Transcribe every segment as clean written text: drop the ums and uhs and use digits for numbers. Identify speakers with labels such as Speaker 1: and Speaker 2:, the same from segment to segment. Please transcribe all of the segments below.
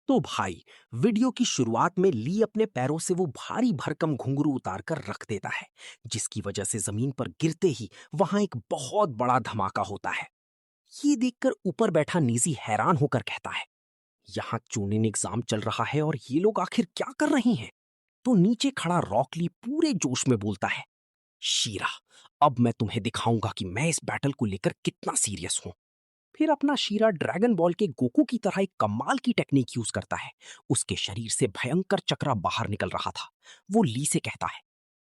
Speaker 1: तो भाई, वीडियो की शुरुआत में ली अपने पैरों से वो भारी भरकम घुंघरू उतारकर रख देता है, जिसकी वजह से जमीन पर गिरते ही वहां एक बहुत बड़ा धमाका होता है। ये देखकर ऊपर बैठा निजी हैरान होकर कहता है, यहाँ ट्यूनिंग एग्जाम चल रहा है और ये लोग आखिर क्या कर रहे हैं। तो नीचे खड़ा रॉकली पूरे जोश में बोलता है, शीरा, अब मैं तुम्हें दिखाऊंगा कि मैं इस बैटल को लेकर कितना सीरियस हूं। फिर अपना शीरा ड्रैगन बॉल के गोकू की तरह एक कमाल की टेक्निक यूज करता है। उसके शरीर से भयंकर चक्रा बाहर निकल रहा था। वो ली से कहता है,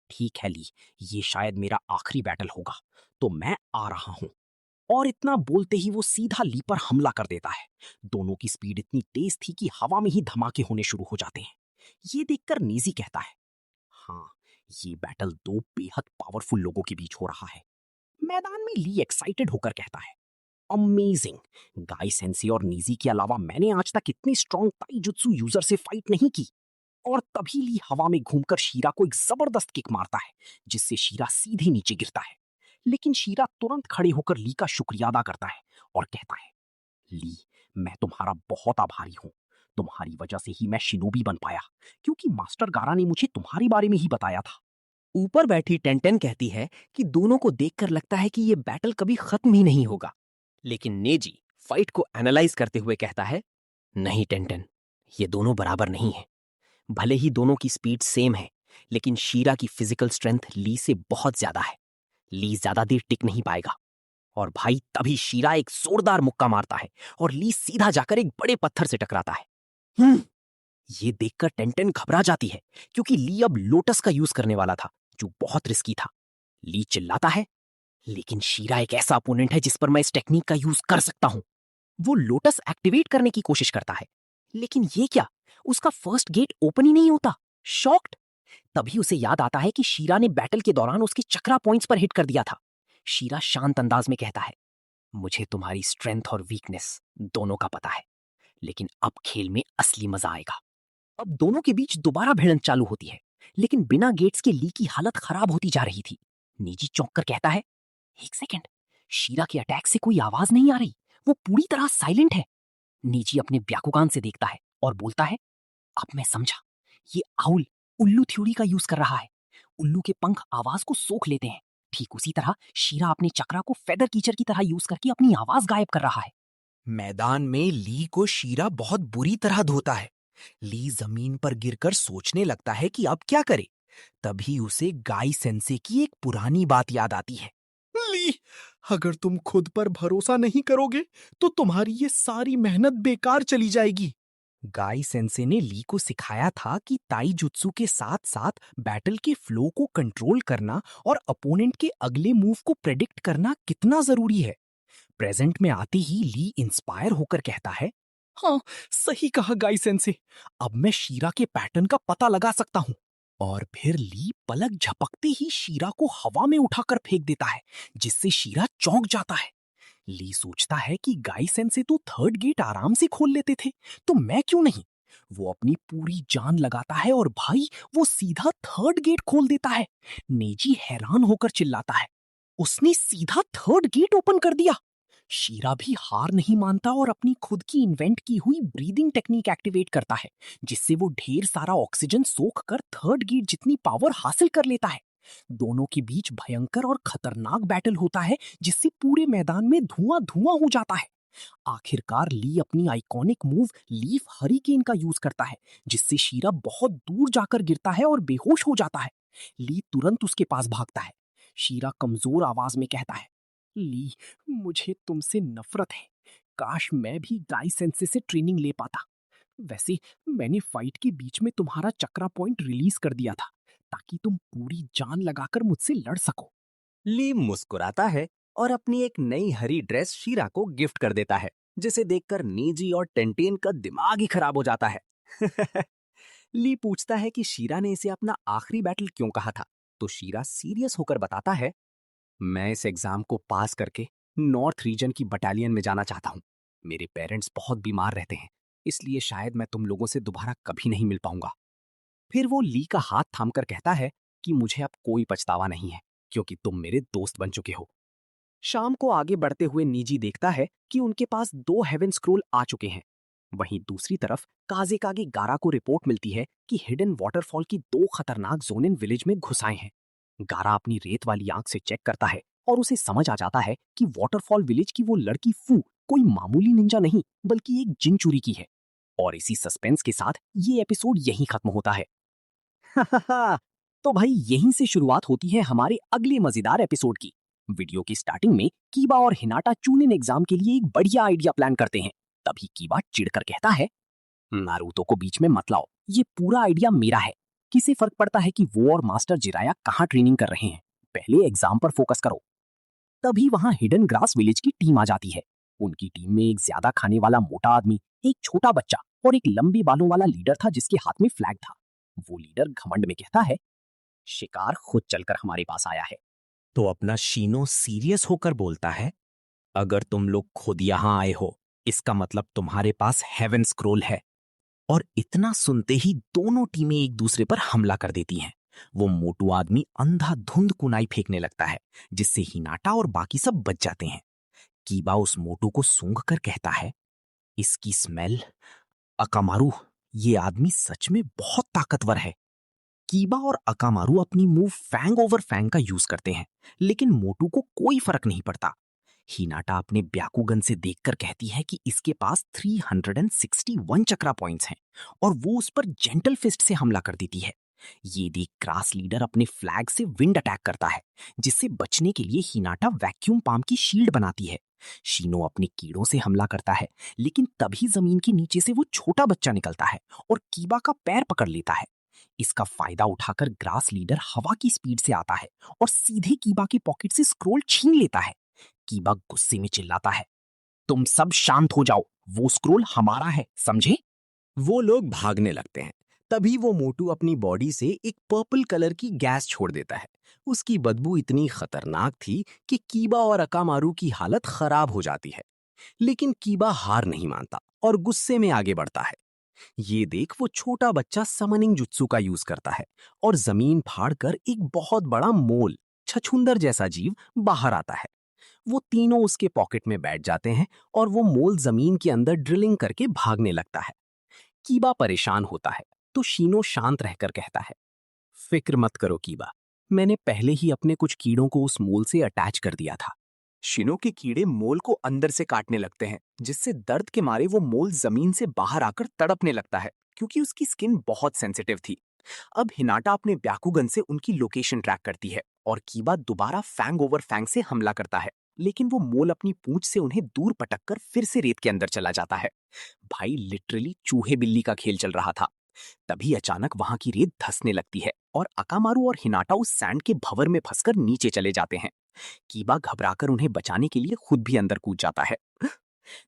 Speaker 1: ठीक है ली, ये शायद मेरा आखिरी बैटल होगा, तो मैं आ रहा हूं। और इतना बोलते ही वो सीधा ली पर हमला कर देता है। दोनों की स्पीड इतनी तेज थी कि हवा में ही धमाके होने शुरू हो जाते हैं। ये देखकर नीजी कहता है, हाँ, ये बैटल दो बेहद पावरफुल लोगों के बीच हो रहा है। मैदान में ली एक्साइटेड होकर कहता है, अमेजिंग, गाई सेंसी और नीजी के अलावा मैंने आज तक इतनी स्ट्रॉन्ग ताइजुत्सु यूजर से फाइट नहीं की। और तभी ली हवा में घूमकर शीरा को एक जबरदस्त किक मारता है, जिससे शीरा सीधे नीचे गिरता है। लेकिन शीरा तुरंत खड़े होकर ली का शुक्रिया अदा करता है और कहता है, ली, मैं तुम्हारा बहुत आभारी हूँ। तुम्हारी वजह से ही मैं शिनोबी बन पाया, क्योंकि मास्टर गारा ने मुझे तुम्हारे बारे में ही बताया था।
Speaker 2: ऊपर बैठी टेंटेन कहती है कि दोनों को देखकर लगता है कि ये बैटल कभी खत्म ही नहीं होगा। लेकिन नेजी फाइट को एनालाइज करते हुए कहता है, नहीं टेंटेन, ये दोनों बराबर नहीं है। भले ही दोनों की स्पीड सेम है, लेकिन शीरा की फिजिकल स्ट्रेंथ ली से बहुत ज्यादा है। ली ज्यादा देर टिक नहीं पाएगा। और भाई तभी शीरा एक जोरदार मुक्का मारता है और ली सीधा जाकर एक बड़े पत्थर से टकराता है। हम्म, ये देखकर टेंटेन घबरा जाती है, क्योंकि ली अब लोटस का यूज करने वाला था, जो बहुत रिस्की था। ली चिल्लाता है, लेकिन शीरा एक ऐसा अपोनेंट है जिस पर मैं इस टेक्निक का यूज कर सकता हूं। वो लोटस एक्टिवेट करने की कोशिश करता है, लेकिन ये क्या, उसका फर्स्ट गेट ओपन ही नहीं होता। शॉक्ड, तभी उसे याद आता है कि शीरा ने बैटल के दौरान उसके चक्रा पॉइंट्स पर हिट कर दिया था। शीरा शांत अंदाज में कहता है, मुझे तुम्हारी स्ट्रेंथ और वीकनेस दोनों का पता है, लेकिन अब खेल में असली मजा आएगा। अब दोनों के बीच दोबारा भिड़ंत चालू होती है, लेकिन बिना गेट्स के ली की हालत खराब होती जा रही थी। निजी चौंक कर कहता है, एक सेकंड, शीरा के अटैक से कोई आवाज नहीं आ रही, वो पूरी तरह साइलेंट है। निजी अपने ब्याकुकान से देखता है और बोलता है, अब मैं समझा, ये आउल उल्लू थ्योरी का यूज कर रहा है। उल्लू के पंख आवाज को सोख लेते हैं। ठीक उसी तरह शीरा अपने चक्रा को फेदर कीचर की तरह यूज करके अपनी आवाज गायब कर रहा है।
Speaker 1: मैदान में ली को शीरा बहुत बुरी तरह धोता है। ली जमीन पर गिरकर सोचने लगता है कि अब क्या करे। तभी उसे गाई सेंसे की एक पुरानी बात याद आती है। ली, अगर तुम खुद पर भरोसा नहीं करोगे तो तुम्हारी ये सारी मेहनत बेकार चली जाएगी। गाई सेंसे ने ली को सिखाया था कि ताई जुत्सु के साथ साथ बैटल के फ्लो को कंट्रोल करना और अपोनेंट के अगले मूव को प्रेडिक्ट करना कितना जरूरी है। प्रेजेंट में आते ही ली इंस्पायर होकर कहता है, हाँ, सही कहा गाई सेंसे, अब मैं शीरा के पैटर्न का पता लगा सकता हूँ। और फिर ली पलक झपकते ही शीरा को हवा में उठाकर फेंक देता है, जिससे शीरा चौंक जाता है। ली सोचता है कि गाई सेंसे तो थर्ड गेट आराम से खोल लेते थे, तो मैं क्यों नहीं। वो अपनी पूरी जान लगाता है और भाई, वो सीधा थर्ड गेट खोल देता है। नेजी हैरान होकर चिल्लाता है, उसने सीधा थर्ड गेट ओपन कर दिया। शीरा भी हार नहीं मानता और अपनी खुद की इन्वेंट की हुई ब्रीदिंग टेक्निक एक्टिवेट करता है, जिससे वो ढेर सारा ऑक्सीजन सोख कर थर्ड गेट जितनी पावर हासिल कर लेता है। दोनों के बीच भयंकर और खतरनाक बैटल होता है, जिससे पूरे मैदान में धुआं धुआं हो जाता है। आखिरकार ली अपनी आइकॉनिक मूव लीफ हरिकेन का यूज करता है, जिससे शीरा बहुत दूर जाकर गिरता है और बेहोश हो जाता है। ली तुरंत उसके पास भागता है। शीरा कमजोर आवाज में कहता है, ली, मुझे तुमसे नफरत है। काश मैं भी गाई सेंसे से ट्रेनिंग ले पाता। वैसे मैंने फाइट के बीच में तुम्हारा चक्रा पॉइंट रिलीज कर दिया था, ताकि तुम पूरी जान लगाकर मुझसे लड़ सको।
Speaker 2: ली मुस्कुराता है और अपनी एक नई हरी ड्रेस शीरा को गिफ्ट कर देता है, जिसे देखकर नीजी और टेंटेन का दिमाग ही खराब हो जाता है। ली पूछता है कि शीरा ने इसे अपना आखिरी बैटल क्यों कहा था, तो शीरा सीरियस होकर बताता है, मैं इस एग्जाम को पास करके नॉर्थ रीजन की बटालियन में जाना चाहता हूँ। मेरे पेरेंट्स बहुत बीमार रहते हैं, इसलिए शायद मैं तुम लोगों से दोबारा कभी नहीं मिल पाऊंगा। फिर वो ली का हाथ थामकर कहता है कि मुझे अब कोई पछतावा नहीं है, क्योंकि तुम मेरे दोस्त बन चुके हो। शाम को आगे बढ़ते हुए निजी देखता है कि उनके पास 2 हेवन स्क्रोल आ चुके हैं।
Speaker 1: वहीं दूसरी तरफ काज़ेकागे गारा को रिपोर्ट मिलती है कि हिडन वाटरफॉल की 2 खतरनाक जोनिन विलेज में घुस आए हैं। गारा अपनी रेत वाली आंख से चेक करता है और उसे समझ आ जाता है कि वाटरफॉल विलेज की वो लड़की फू कोई मामूली निंजा नहीं बल्कि एक जिन चूरी की है। और इसी सस्पेंस के साथ ये एपिसोड यहीं खत्म होता है। तो भाई यहीं से शुरुआत होती है हमारे अगले मजेदार एपिसोड की। वीडियो की स्टार्टिंग में कीबा और हिनाटा चूनिन एग्जाम के लिए एक बढ़िया आइडिया प्लान करते हैं। तभी कीबा चिढ़कर कहता है, नारुतो को बीच में मत लाओ, ये पूरा आइडिया मेरा है। किसे फर्क पड़ता है कि वो और मास्टर जिराया कहाँ ट्रेनिंग कर रहे हैं, पहले एग्जाम पर फोकस करो। तभी वहां हिडन ग्रास विलेज की टीम आ जाती है। उनकी टीम में एक ज्यादा खाने वाला मोटा आदमी, एक छोटा बच्चा और एक लंबे बालों वाला लीडर था जिसके हाथ में फ्लैग था। वो लीडर घमंड में कहता है, शिकार खुद चलकर हमारे पास आया है। तो अपना शीनो सीरियस होकर बोलता है, अगर तुम लोग खुद यहां आए हो इसका मतलब तुम्हारे पास हेवन स्क्रोल है। और इतना सुनते ही दोनों टीमें एक दूसरे पर हमला कर देती हैं। वो मोटू आदमी अंधाधुंध कुनाई फेंकने लगता है जिससे हिनाटा और बाकी सब बच जाते हैं। कीबा उस मोटू को सूंघ कर कहता है, इसकी स्मेल, अकामारू, ये आदमी सच में बहुत ताकतवर है। कीबा और अकामारू अपनी मूव फैंग ओवर फैंग का यूज करते हैं, लेकिन मोटू को कोई फर्क नहीं पड़ता। हिनाटा अपने ब्याकुगन से देखकर कहती है कि इसके पास 361 चक्रा पॉइंट्स हैं और वो उस पर जेंटल फिस्ट से हमला कर देती है। ये देख क्रास लीडर अपने फ्लैग से विंड अटैक करता है, जिससे बचने के लिए हिनाटा वैक्यूम पाम की शील्ड बनाती है। शीनो अपने कीड़ों से हमला करता है, लेकिन तभी जमीन के नीचे से वो छोटा बच्चा निकलता है और कीबा का पैर पकड़ लेता है। इसका फायदा उठाकर ग्रास लीडर हवा की स्पीड से आता है और सीधे कीबा की पॉकेट से स्क्रोल छीन लेता है। कीबा गुस्से में चिल्लाता है, तुम सब शांत हो जाओ, वो स्क्रोल हमारा है, समझे? वो लोग भागने लगते हैं। तभी वो मोटू अपनी बॉडी से एक पर्पल कलर की गैस छोड़ देता है। उसकी बदबू इतनी खतरनाक थी कि कीबा और अकामारू की हालत खराब हो जाती है। लेकिन कीबा हार नहीं मानता और गुस्से में आगे बढ़ता है। ये देख वो छोटा बच्चा समनिंग जुत्सु का यूज करता है और जमीन फाड़कर एक बहुत बड़ा मोल, छछूंदर जैसा जीव बाहर आता है। वो तीनों उसके पॉकेट में बैठ जाते हैं और वो मोल जमीन के अंदर ड्रिलिंग करके भागने लगता है। कीबा परेशान होता है तो शीनो शांत रहकर कहता है, फिक्र मत करो कीबा, मैंने पहले ही अपने कुछ कीड़ों को उस मोल से अटैच कर दिया था। शिनो के कीड़े मोल को अंदर से काटने लगते हैं, जिससे दर्द के मारे वो मोल जमीन से बाहर आकर तड़पने लगता है, क्योंकि उसकी स्किन बहुत सेंसिटिव थी। अब हिनाटा अपने ब्याकुगन से उनकी लोकेशन ट्रैक करती है और कीबा दोबारा फैंग ओवर फैंग से हमला करता है, लेकिन वो मोल अपनी पूंछ से उन्हें दूर पटककर फिर से रेत के अंदर चला जाता है। भाई लिटरली चूहे बिल्ली का खेल चल रहा था। तभी अचानक वहां की रेत धंसने लगती है और अकामारू और हिनाटा उस सैंड के भंवर में फंसकर नीचे चले जाते हैं। कीबा घबराकर उन्हें बचाने के लिए खुद भी अंदर कूद जाता है।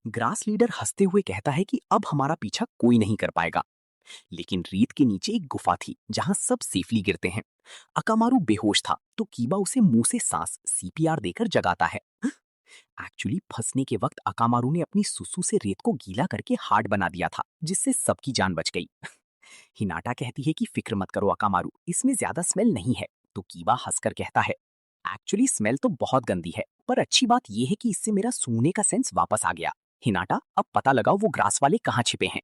Speaker 1: ग्रास लीडर हंसते हुए कहता है कि अब हमारा पीछा कोई नहीं कर पाएगा। लेकिन रेत के नीचे एक गुफा थी जहां सब सेफली गिरते हैं। अकामारू बेहोश था तो कीबा उसे मुंह से सांस सीपीआर देकर जगाता है। एक्चुअली फंसने के वक्त अकामारू ने अपनी सुसु से रेत को गीला करके हार्ड बना दिया था, जिससे सबकी जान बच गई। हिनाटा कहती है कि फिक्र मत करो अकामारू, इसमें ज्यादा स्मेल नहीं है। तो कीबा हंसकर कहता है, एक्चुअली स्मेल तो बहुत गंदी है, पर अच्छी बात यह है कि इससे मेरा सूंघने का सेंस वापस आ गया। हिनाटा, अब पता लगाओ वो ग्रास वाले कहाँ छिपे हैं।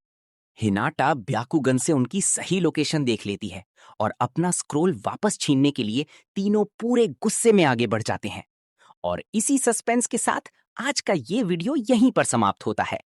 Speaker 2: हिनाटा ब्याकुगन से उनकी सही लोकेशन देख लेती है और अपना स्क्रोल वापस छीनने के लिए तीनों पूरे गुस्से में आगे बढ़ जाते हैं। और इसी सस्पेंस के साथ आज का ये वीडियो यहीं पर समाप्त होता है।